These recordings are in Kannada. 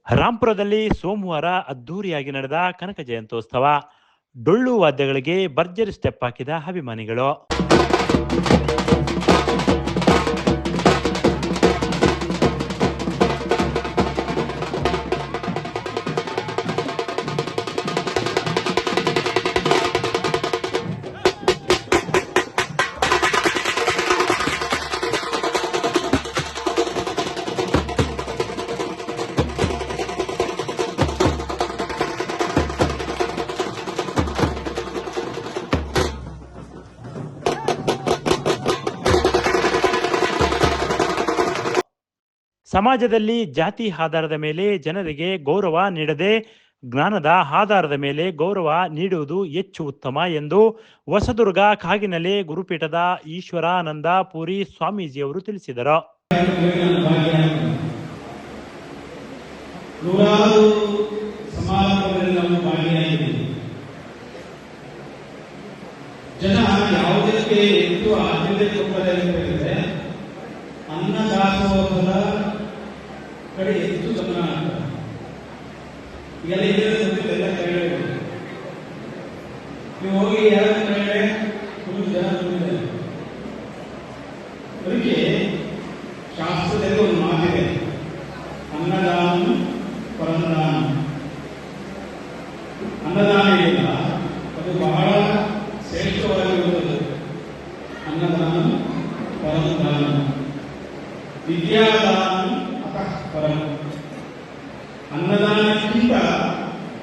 ರಾಂಪುರದಲ್ಲಿ ಸೋಮವಾರ ಅದ್ದೂರಿಯಾಗಿ ನಡೆದ ಕನಕ ಜಯಂತ್ಯೋತ್ಸವ. ಡೊಳ್ಳು ವಾದ್ಯಗಳಿಗೆ ಭರ್ಜರಿ ಸ್ಟೆಪ್ ಹಾಕಿದ ಅಭಿಮಾನಿಗಳು. ಸಮಾಜದಲ್ಲಿ ಜಾತಿ ಆಧಾರದ ಮೇಲೆ ಜನರಿಗೆ ಗೌರವ ನೀಡದೆ ಜ್ಞಾನದ ಆಧಾರದ ಮೇಲೆ ಗೌರವ ನೀಡುವುದು ಹೆಚ್ಚು ಉತ್ತಮ ಎಂದು ಹೊಸದುರ್ಗ ಕಾಗಿನೆಲೆ ಗುರುಪೀಠದ ಈಶ್ವರಾನಂದ ಪುರಿ ಸ್ವಾಮೀಜಿಯವರು ತಿಳಿಸಿದರು. ಜನ ಯಾವುದಕ್ಕೆ ಹೆಚ್ಚು ಆದ್ಯತೆ ಕೊಟ್ಟರೆ ಅನ್ನದಾಸೋಹದ ಕಡೆ ಹೆಚ್ಚು ಗಮನ ಆಗ್ತದೆ. ಎಲ್ಲ ಕೇಳಬೇಕು. ನೀವು ಹೋಗಿ ಯಾರು ಕೇಳಿದ್ರೆ ಫುಲ್ ಜನ ತುಂಬಿದ್ದಾರೆ. ಅದಕ್ಕೆ ಶಾಸ್ತ್ರದಲ್ಲಿ ಒಂದು ಮಾತಿದೆ, ಅನ್ನದಾನ ಪರಮದಾನ. ಅನ್ನದಾನ ಇಲ್ಲ, ಅದು ಬಹಳ ಶ್ರೇಷ್ಠವಾಗಿರುತ್ತದೆ. ಅನ್ನದಾನ ಪರಮದಾನ, ವಿದ್ಯಾದಾನ ಅತಃ ಪರಂ. ಅನ್ನದಾನಕ್ಕಿಂತ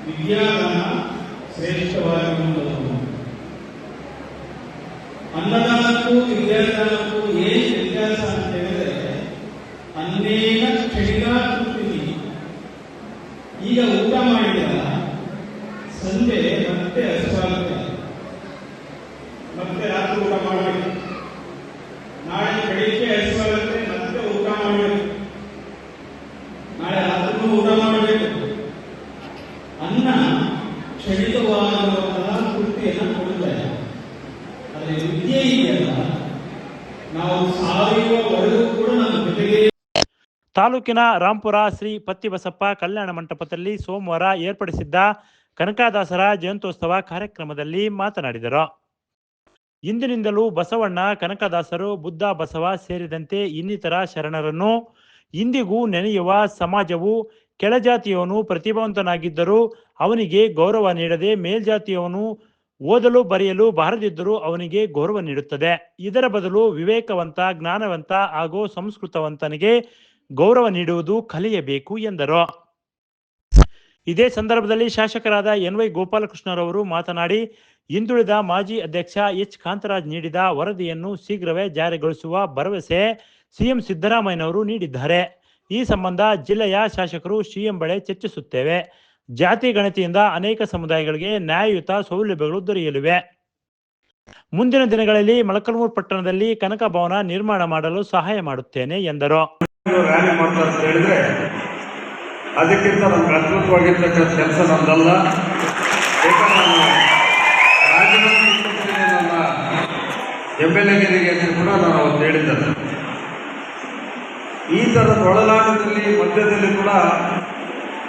ವಿದ್ಯಾದಾನ ಶ್ರೇಷ್ಠವಾಗಿರುವುದು. ಅನ್ನದಾನಕ್ಕೂ ವಿದ್ಯಾದಾನಕ್ಕೂ ಏನು ವ್ಯತ್ಯಾಸ ಅಂತ ಹೇಳಿದ್ರೆ, ಅನ್ನೇನ ಕ್ಷಣಿಕ ತೃಪ್ತಿ. ಈಗ ಊಟ ಮಾಡಿದ ಸಂಜೆ ಮತ್ತೆ ಹಸಿವಾಗುತ್ತೆ, ಮತ್ತೆ ರಾತ್ರಿ ಊಟ ಮಾಡಬೇಕು, ನಾಳೆ ಬೆಳಿಗ್ಗೆ ಹಸಿವಾಗುತ್ತೆ, ಮತ್ತೆ ಊಟ ಮಾಡಬೇಕು, ನಾಳೆ ರಾತ್ರಿಗೂ ಊಟ ಮಾಡಬೇಕು. ಅನ್ನ ಕ್ಷಣಿಕವಾದಂತಹ ತೃಪ್ತಿಯನ್ನು ಕೊಡುತ್ತದೆ. ಆದರೆ ವಿದ್ಯೆ ಇದೆಯಲ್ಲ, ನಾವು ಸಾಯುವವರೆಗೂ ಕೂಡ ನಮ್ಮ ಜೊತೆಗೆ. ತಾಲೂಕಿನ ರಾಂಪುರ ಶ್ರೀ ಪತ್ತಿಬಸಪ್ಪ ಕಲ್ಯಾಣ ಮಂಟಪದಲ್ಲಿ ಸೋಮವಾರ ಏರ್ಪಡಿಸಿದ್ದ ಕನಕದಾಸರ ಜಯಂತ್ಯೋತ್ಸವ ಕಾರ್ಯಕ್ರಮದಲ್ಲಿ ಮಾತನಾಡಿದರು. ಇಂದಿನಿಂದಲೂ ಬಸವಣ್ಣ, ಕನಕದಾಸರು, ಬುದ್ಧ, ಬಸವ ಸೇರಿದಂತೆ ಇನ್ನಿತರ ಶರಣರನ್ನು ಇಂದಿಗೂ ನೆನೆಯುವ ಸಮಾಜವು ಕೆಳಜಾತಿಯವನು ಪ್ರತಿಭಾವಂತನಾಗಿದ್ದರೂ ಅವನಿಗೆ ಗೌರವ ನೀಡದೆ ಮೇಲ್ಜಾತಿಯವನು ಓದಲು ಬರೆಯಲು ಬಾರದಿದ್ದರೂ ಅವನಿಗೆ ಗೌರವ ನೀಡುತ್ತದೆ. ಇದರ ಬದಲು ವಿವೇಕವಂತ, ಜ್ಞಾನವಂತ ಹಾಗೂ ಸಂಸ್ಕೃತವಂತನಿಗೆ ಗೌರವ ನೀಡುವುದು ಕಲಿಯಬೇಕು ಎಂದರು. ಇದೇ ಸಂದರ್ಭದಲ್ಲಿ ಶಾಸಕರಾದ ಎನ್.ವೈ. ಗೋಪಾಲಕೃಷ್ಣರವರು ಮಾತನಾಡಿ, ಹಿಂದುಳಿದ ಮಾಜಿ ಅಧ್ಯಕ್ಷ ಎಚ್. ಕಾಂತರಾಜ್ ನೀಡಿದ ವರದಿಯನ್ನು ಶೀಘ್ರವೇ ಜಾರಿಗೊಳಿಸುವ ಭರವಸೆ ಸಿಎಂ ಸಿದ್ದರಾಮಯ್ಯನವರು ನೀಡಿದ್ದಾರೆ. ಈ ಸಂಬಂಧ ಜಿಲ್ಲೆಯ ಶಾಸಕರು ಸಿಎಂ ಬಳಿ ಚರ್ಚಿಸುತ್ತೇವೆ. ಜಾತಿ ಗಣತಿಯಿಂದ ಅನೇಕ ಸಮುದಾಯಗಳಿಗೆ ನ್ಯಾಯಯುತ ಸೌಲಭ್ಯಗಳು ದೊರೆಯಲಿವೆ. ಮುಂದಿನ ದಿನಗಳಲ್ಲಿ ಮೊಳಕಾಲ್ಮೂರು ಪಟ್ಟಣದಲ್ಲಿ ಕನಕ ಭವನ ನಿರ್ಮಾಣ ಮಾಡಲು ಸಹಾಯ ಮಾಡುತ್ತೇನೆ ಎಂದರು. ಅದಕ್ಕಿಂತ ನಮ್ಗೆ ಅದ್ಭುತವಾಗಿರ್ತಕ್ಕಂಥ ಕೆಲಸ ನಮ್ದಲ್ಲ. ನನ್ನ MLA ಕೂಡ ನಾನು ಅವತ್ತು ಹೇಳಿದ್ದೆ, ಈ ಥರದ ಒಳನಾಡಿನಲ್ಲಿ ಮಧ್ಯದಲ್ಲಿ ಕೂಡ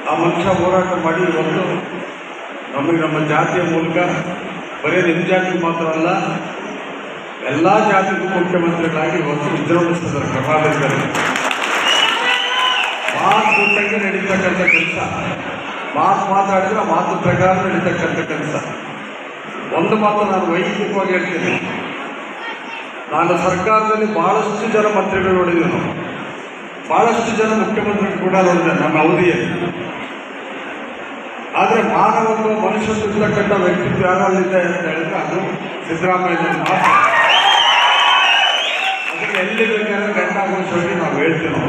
ಆ ಮನುಷ್ಯ ಹೋರಾಟ ಮಾಡಿ ಇವತ್ತು ನಮಗೆ ನಮ್ಮ ಜಾತಿಯ ಮೂಲಕ ಬರೀ ನಿಮ್ಮ ಜಾತಿಗೆ ಮಾತ್ರ ಅಲ್ಲ ಎಲ್ಲ ಜಾತಿಗೂ ಮುಖ್ಯಮಂತ್ರಿಗಳಾಗಿ ಇವತ್ತು ವಿಜೃಂಭಿಸಿದ್ದಾರೆ ಕರ್ನಾಟಕದಲ್ಲಿ. ಮಾತು ಜೊತೆಗೆ ನಡೀತಕ್ಕಂಥ ಕೆಲಸ, ಮಾತಾಡಿದ್ರೆ ಮಾತು ಪ್ರಕಾರ ನಡೀತಕ್ಕಂಥ ಕೆಲಸ. ಒಂದು ಮಾತು ನಾನು ವೈಯಕ್ತಿಕವಾಗಿ ಹೇಳ್ತೀನಿ, ನಾನು ಸರ್ಕಾರದಲ್ಲಿ ಭಾಳಷ್ಟು ಜನ ಮಂತ್ರಿಗಳು ನೋಡಿದ್ವಿ, ನಾವು ಭಾಳಷ್ಟು ಜನ ಮುಖ್ಯಮಂತ್ರಿಗಳು ಕೂಡ ನೋಡಿದೆ ನನ್ನ ಅವಧಿಯಲ್ಲಿ. ಆದರೆ ಮಾನವತ್ವ, ಮನುಷ್ಯತ್ವ ಇರ್ತಕ್ಕಂಥ ವ್ಯಕ್ತಿತ್ವ ಯಾರಲ್ಲಿದೆ ಅಂತ ಹೇಳಿದ್ರೆ ಅದು ಸಿದ್ದರಾಮಯ್ಯ ಮಾತ್ರ. ಅದಕ್ಕೆ ಎಲ್ಲಿ ಬೇಕಾದ್ರೆ ಗಂಟ ಆಗೋಷ್ಟಾಗಿ ನಾವು ಹೇಳ್ತೀವಿ.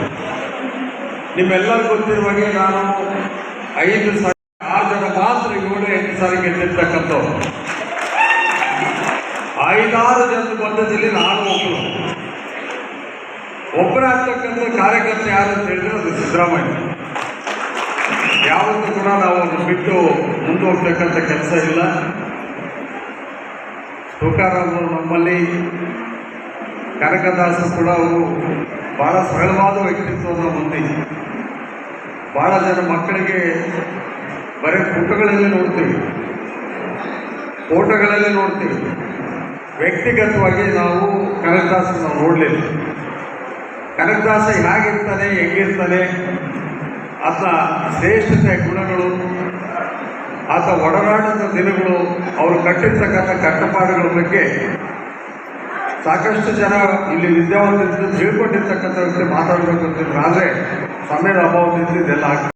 ನಿಮ್ಮೆಲ್ಲರಿಗೂ ಗೊತ್ತಿರುವಾಗೆ ನಾನು 5 ಜನ ಮಾತ್ರ 7-8 ಸಾರಿ ಗೆದ್ದಿರ್ತಕ್ಕಂಥವ್ರು. 5-6 ಜನರ ಮಧ್ಯದಲ್ಲಿ ನಾನು ಒಬ್ಬರಾಗ್ತಕ್ಕಂಥ ಕಾರ್ಯಕರ್ತ ಯಾರು ಅಂತ ಹೇಳಿದ್ರೆ ಅದು ಸಿದ್ದರಾಮಯ್ಯ. ಯಾವತ್ತೂ ಕೂಡ ನಾವು ಅದನ್ನು ಬಿಟ್ಟು ಮುಂದುವರ್ತಕ್ಕಂಥ ಕೆಲಸ ಇಲ್ಲ. ತುಕಾರಾಮರು ನಮ್ಮಲ್ಲಿ, ಕನಕದಾಸರು ಕೂಡ ಅವರು ಬಹಳ ಸರಳವಾದ ವ್ಯಕ್ತಿತ್ವವನ್ನು ಹೊಂದಿ ಭಾಳ ಜನ ಮಕ್ಕಳಿಗೆ ಬರೀ ಪುಟಗಳಲ್ಲಿ ನೋಡ್ತೀವಿ, ಫೋಟೋಗಳಲ್ಲಿ ನೋಡ್ತೀವಿ. ವ್ಯಕ್ತಿಗತವಾಗಿ ನಾವು ಕನಕದಾಸ ನಾವು ನೋಡಲಿಲ್ಲ. ಕನಕದಾಸ ಹೇಗಿರ್ತಾನೆ, ಹೆಂಗಿರ್ತಾನೆ, ಆತ ಶ್ರೇಷ್ಠತೆ ಗುಣಗಳು, ಆತ ಒಡನಾಟದ ದಿನಗಳು, ಅವರು ಕಟ್ಟಿರ್ತಕ್ಕಂಥ ಕಟ್ಟಪಾಡುಗಳ ಬಗ್ಗೆ ಸಾಕಷ್ಟು ಜನ ಇಲ್ಲಿ ವಿದ್ಯಾವಂತರು ತಿಳ್ಕೊಂಡಿರ್ತಕ್ಕಂಥ ವ್ಯಕ್ತಿ ಮಾತಾಡಬೇಕು ಅಂತಿದ್ರು. ಆದರೆ ಸಮಯದ ಅಭಾವದಿಂದ ಇದೆಲ್ಲ ಆಗ್ತದೆ.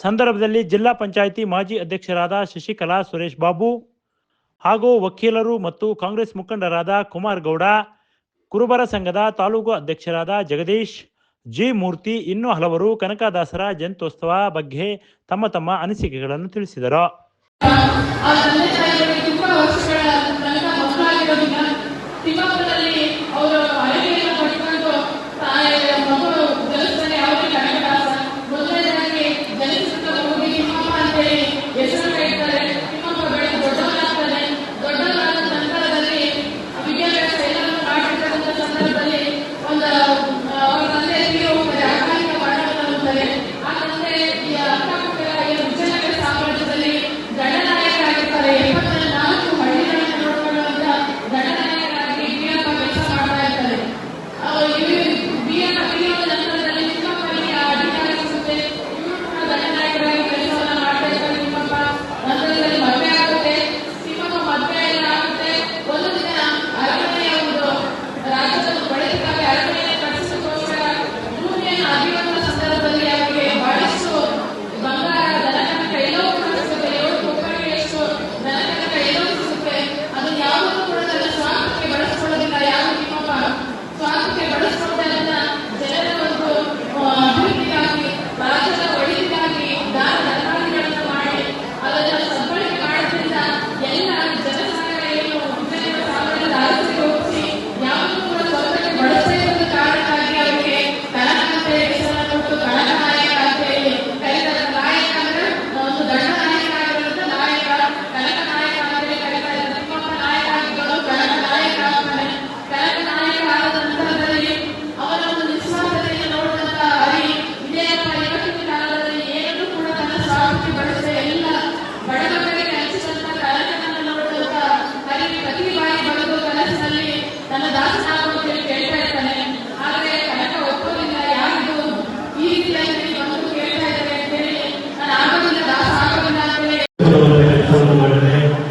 ಸಂದರ್ಭದಲ್ಲಿ ಜಿಲ್ಲಾ ಪಂಚಾಯಿತಿ ಮಾಜಿ ಅಧ್ಯಕ್ಷರಾದ ಶಶಿಕಲಾ ಸುರೇಶ್ ಬಾಬು ಹಾಗೂ ವಕೀಲರು ಮತ್ತು ಕಾಂಗ್ರೆಸ್ ಮುಖಂಡರಾದ ಕುಮಾರ್ ಗೌಡ, ಕುರುಬರ ಸಂಘದ ತಾಲೂಕು ಅಧ್ಯಕ್ಷರಾದ ಜಗದೀಶ್, ಜಿ ಮೂರ್ತಿ, ಇನ್ನೂ ಹಲವರು ಕನಕದಾಸರ ಜಯಂತ್ಯೋತ್ಸವ ಬಗ್ಗೆ ತಮ್ಮ ತಮ್ಮ ಅನಿಸಿಕೆಗಳನ್ನು ತಿಳಿಸಿದರು.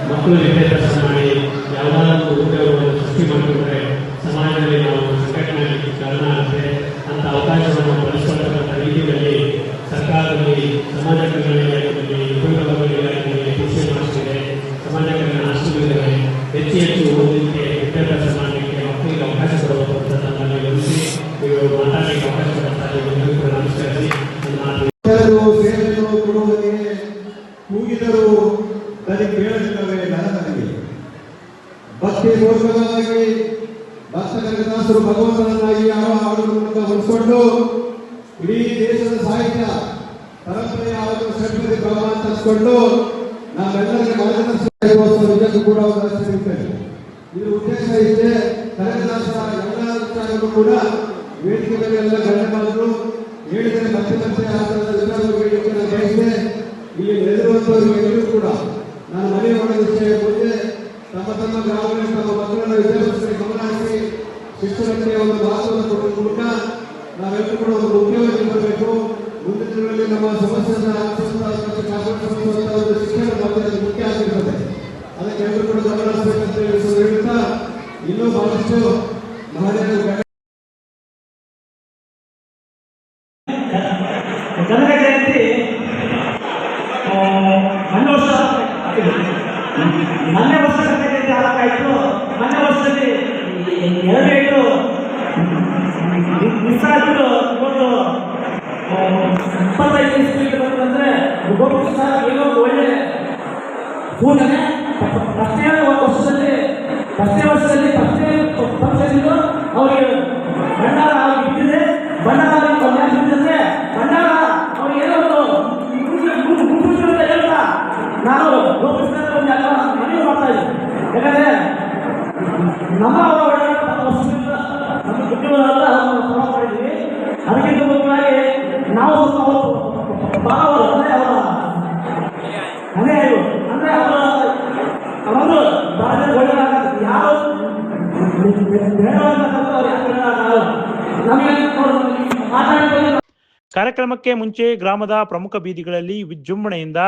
ಮಕ್ಕಳು ವಿದ್ಯಾಭ್ಯಾಸ ಮಾಡಿ ಯಾವುದಾದ್ರೂ ಉದ್ಯೋಗವನ್ನು ಸೃಷ್ಟಿ ಮಾಡಿಕೊಂಡ್ರೆ ಸಮಾಜದಲ್ಲಿ ನಾವು ಸಂಘಟನೆ ಕಾರಣ ಆಗುತ್ತೆ ಅಂತ ಅವಕಾಶವನ್ನು ಬಳಸಿಕೊಳ್ಳತಕ್ಕಂಥ ರೀತಿಯಲ್ಲಿ ಸರ್ಕಾರದಲ್ಲಿ ಸಮಾಜ ಕಲ್ಯಾಣ ಇಲಾಖೆಯಲ್ಲಿ ಉಪಯೋಗವಾಗಿ ಇಲಾಖೆಯಲ್ಲಿ ಶಿಕ್ಷಣ ಮಾಡಿಸಿದೆ. ಸಮಾಜ ಕಲ್ಯಾಣ ಆಸ್ಪತ್ರೆಗಳಿವೆ. ಹೆಚ್ಚು ಹೆಚ್ಚು ಓದಲಿಕ್ಕೆ ವಿದ್ಯಾಭ್ಯಾಸ ಮಾಡಲಿಕ್ಕೆ ಮಕ್ಕಳಿಗೆ ಅವಕಾಶ ಕೊಡಬೇಕು ಅಂತ ನಮ್ಮಲ್ಲಿ ಗಮನಿಸಿ ಇವರು ಮಾತಾಡಲಿಕ್ಕೆ ಅವಕಾಶ ಕೊಡುತ್ತಾರೆ. ನಮಸ್ಕರಿಸಿ ಸೇವೆಯನ್ನು ಕೊಡುವುದಕ್ಕೆ ಕೂಗಿದರು ನನಗೆ ಕೇಳುತ್ತವೆ ನನಗೆ ಭಕ್ತಿ ಪೂರ್ವಕವಾಗಿ ಭಕ್ತ ಕನಕದಾಸರು ಭಗವಂತನನ್ನಾಗಿ ಯಾವ ಹಾಡುಗಳನ್ನು ಹೊರಿಸಿಕೊಂಡು ಇಡೀ ದೇಶದ ಸಾಹಿತ್ಯ ಪರಂಪರೆಯ ಷಟ್ಪದಿ ಪ್ರಭಾವ ತರಿಸಿಕೊಂಡು ನಾವೆಲ್ಲರಿಗೆ ಮಾರ್ಗದರ್ಶನ ನಿಜಕ್ಕೂ ಕೂಡ ಅವಕಾಶ ಸಿಗುತ್ತೇವೆ. ಇದರ ಉದ್ದೇಶ ಇಷ್ಟೇ, ಕನಕದಾಸರ ಎಲ್ಲ ವಿಚಾರಗಳು ಕೂಡ ವೇದಿಕೆ ಮೇಲೆ ಎಲ್ಲ ಗಣ್ಯಮಾನರು ಹೇಳಿದರೆ ಮತ್ತೆ ಮತ್ತೆ ಆ ಥರದ ವಿಚಾರಗಳು ಬಯಸಿದೆ. ಇಲ್ಲಿ ನೆರೆದಿರುವಂತವರಿಗೆಲ್ಲರೂ ಕೂಡ ನಾನು ಮನವಿ ಮಾಡಿದ ವಿಷಯ ಮುಂದೆ ತಮ್ಮ ತಮ್ಮ ಗ್ರಾಮಗಳಲ್ಲಿ ತಮ್ಮ ಮಕ್ಕಳನ್ನ ವಿದ್ಯಾಭ್ಯಾಸಕ್ಕೆ ಗಮನ ಹರಿಸಿ ಶಿಕ್ಷಣಕ್ಕೆ ಒಂದು ಮಹತ್ವವನ್ನು ಕೊಡುವ ಮೂಲಕ ನಾವೆಲ್ಲರೂ ಕೂಡ ಒಂದು ಮುಖ್ಯವಾಗಿ ಬರಬೇಕು. ಮುಂದಿನ ದಿನಗಳಲ್ಲಿ ನಮ್ಮ ಸಮಸ್ಯೆಯನ್ನು ಒಂದು ಶಿಕ್ಷಣ ಮತ್ತೆ ಮುಖ್ಯ ಆಗಿರ್ತದೆ. ಅದಕ್ಕೆ ಎಲ್ಲರೂ ಕೂಡ ಗಮನ ಹರಿಸಬೇಕಂತ ಹೇಳುತ್ತಾ ಇನ್ನೂ ಬಹಳಷ್ಟು ಮಹನೀಯರು ಕನಕ ಜಯಂತಿ ಮೊನ್ನೆ ವರ್ಷ ಕನಕ ಜಯಂತಿ ಆಗಾಯಿತು. ಮೊನ್ನೆ ವರ್ಷದಲ್ಲಿ 2 ಮಿಸ್ ಆಗಿಬಿಟ್ಟು ಇವತ್ತು 25 ಇಸ್ವಿಗೆ ಬಂದ್ರೆ ಗೋಪಕೃಷ್ಣ ಏನೋ ಒಳ್ಳೆ ಕೂಡಲೇ ಪ್ರಶ್ನೆ ವರ್ಷದಲ್ಲಿ ಪಕ್ಷದಿಂದ ಅವರಿಗೆ ಭಂಡಾರ ಇಟ್ಟಿದೆ. ಭಂಡಾರ ಬಿಟ್ಟಿದ್ರೆ ಭಂಡಾರ ಅವ್ರಿಗೆ ಏನೋ ಒಂದು ಹೇಳ್ತಾ ನಾನು ಗೋಪಕೃಷ್ಣ ಮನವಿ ಮಾಡ್ತಾ ಇದ್ದೀನಿ. ಯಾಕಂದ್ರೆ ನಮ್ಮ ವರ್ಷದಿಂದ ನಮ್ಮ ಕುಟುಂಬ ಮಾಡಿದ್ದೀವಿ. ಅದಕ್ಕಿಂತ ಮುಖ್ಯವಾಗಿ ನಾವು ಕಾರ್ಯಕ್ರಮಕ್ಕೆ ಮುಂಚೆ ಗ್ರಾಮದ ಪ್ರಮುಖ ಬೀದಿಗಳಲ್ಲಿ ವಿಜೃಂಭಣೆಯಿಂದ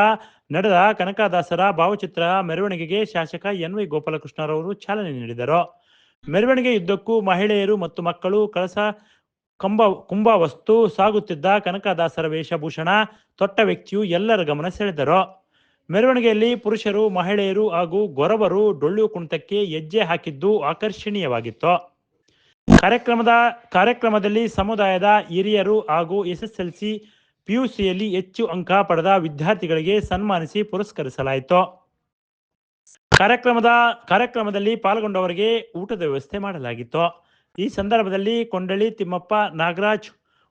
ನಡೆದ ಕನಕದಾಸರ ಭಾವಚಿತ್ರ ಮೆರವಣಿಗೆಗೆ ಶಾಸಕ ಎನ್.ವೈ. ಗೋಪಾಲಕೃಷ್ಣರವರು ಚಾಲನೆ ನೀಡಿದರು. ಮೆರವಣಿಗೆಯುದ್ದಕ್ಕೂ ಮಹಿಳೆಯರು ಮತ್ತು ಮಕ್ಕಳು ಕಳಸ ಕುಂಭವಸ್ತು ಸಾಗುತ್ತಿದ್ದ ಕನಕದಾಸರ ವೇಷಭೂಷಣ ತೊಟ್ಟ ವ್ಯಕ್ತಿಯು ಎಲ್ಲರ ಗಮನ ಸೆಳೆದರು. ಮೆರವಣಿಗೆಯಲ್ಲಿ ಪುರುಷರು, ಮಹಿಳೆಯರು ಹಾಗೂ ಗೊರಬರು ಡೊಳ್ಳು ಕುಣಿತಕ್ಕೆ ಹೆಜ್ಜೆ ಹಾಕಿದ್ದು ಆಕರ್ಷಣೀಯವಾಗಿತ್ತು. ಕಾರ್ಯಕ್ರಮದಲ್ಲಿ ಸಮುದಾಯದ ಹಿರಿಯರು ಹಾಗೂ ಎಸ್ಎಸ್ಎಲ್ಸಿ, ಪಿಯುಸಿಯಲ್ಲಿ ಹೆಚ್ಚು ಅಂಕ ಪಡೆದ ವಿದ್ಯಾರ್ಥಿಗಳಿಗೆ ಸನ್ಮಾನಿಸಿ ಪುರಸ್ಕರಿಸಲಾಯಿತು. ಕಾರ್ಯಕ್ರಮದಲ್ಲಿ ಪಾಲ್ಗೊಂಡವರಿಗೆ ಊಟದ ವ್ಯವಸ್ಥೆ ಮಾಡಲಾಗಿತ್ತು. ಈ ಸಂದರ್ಭದಲ್ಲಿ ಕೊಂಡಳ್ಳಿ ತಿಮ್ಮಪ್ಪ, ನಾಗರಾಜ್,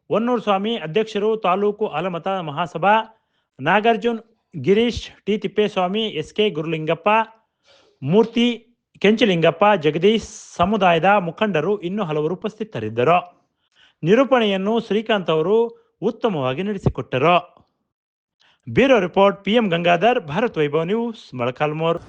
ಹೊನ್ನೂರು ಸ್ವಾಮಿ ಅಧ್ಯಕ್ಷರು, ತಾಲೂಕು ಆಲಮತ ಮಹಾಸಭಾ ನಾಗಾರ್ಜುನ್, ಗಿರೀಶ್, ಟಿ. ತಿಪ್ಪೇಸ್ವಾಮಿ, ಎಸ್.ಕೆ. ಗುರುಲಿಂಗಪ್ಪ, ಮೂರ್ತಿ, ಕೆಂಚಲಿಂಗಪ್ಪ, ಜಗದೀಶ್, ಸಮುದಾಯದ ಮುಖಂಡರು ಇನ್ನೂ ಹಲವರು ಉಪಸ್ಥಿತರಿದ್ದರು. ನಿರೂಪಣೆಯನ್ನು ಶ್ರೀಕಾಂತ್ ಅವರು ಉತ್ತಮವಾಗಿ ನಡೆಸಿಕೊಟ್ಟರು. Bureau report, PM Gangadhar, Bharat Vaibhav news, Molakalmuru.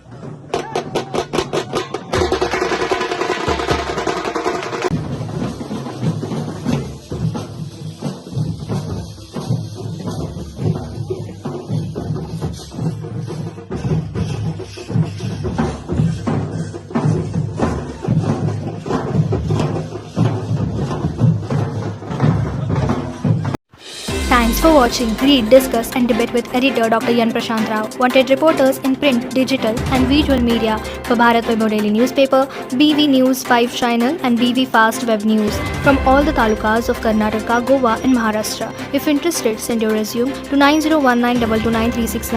Thanks for watching. Read, discuss and debate with editor Dr. Yan Prashant Rao. Wanted reporters in print, digital and visual media for Bharat Vaibhav Daily Newspaper, BV News 5 Channel and BV Fast Web News from all the talukas of Karnataka, Goa and Maharashtra. If interested, send your resume to 9019229369.